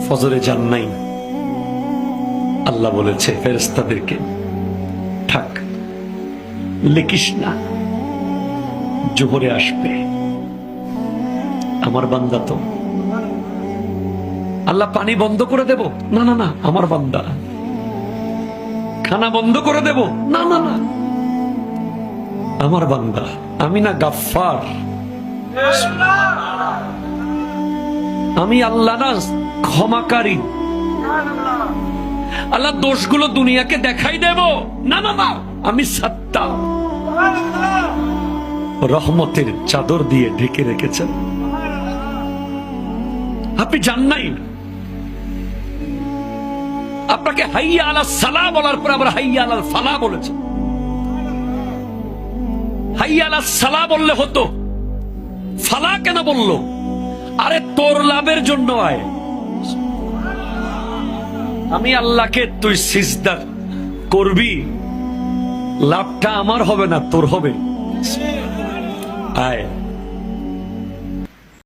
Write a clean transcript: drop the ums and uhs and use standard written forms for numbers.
ফজরে যান নাই, আল্লাহ বলেছে ফেরেশতাদেরকে থাক, লিখিস না, জোহরে আসবে। আমার বান্দা তো, আল্লাহ পানি বন্ধ করে দেব, না না না, আমার বান্দা। খানা বন্ধ করে দেব, না না না, আমার বান্দা। আমি না গাফফার, আমি আল্লাহ না ক্ষমাকারী। আল্লাহ দোষগুলো দুনিয়াকে দেখাই দেব, না না না, আমি সত্তা। রহমতের চাদর দিয়ে ঢেকে রেখেছেন। আপনি জান নাই, আপনাকে হাইয়া আলা সালাহ বলার পর আবার হাইয়া আলাল ফালাহ বলেছে। হাইয়া আলা সালাহ বললে হতো, ফালাহ কেন বললো? আরে তোর লাভের জন্য আয়। আমি আল্লাহকে তুই সিজদা করবি, লাভটা আমার হবে না, তোর হবে। আয়।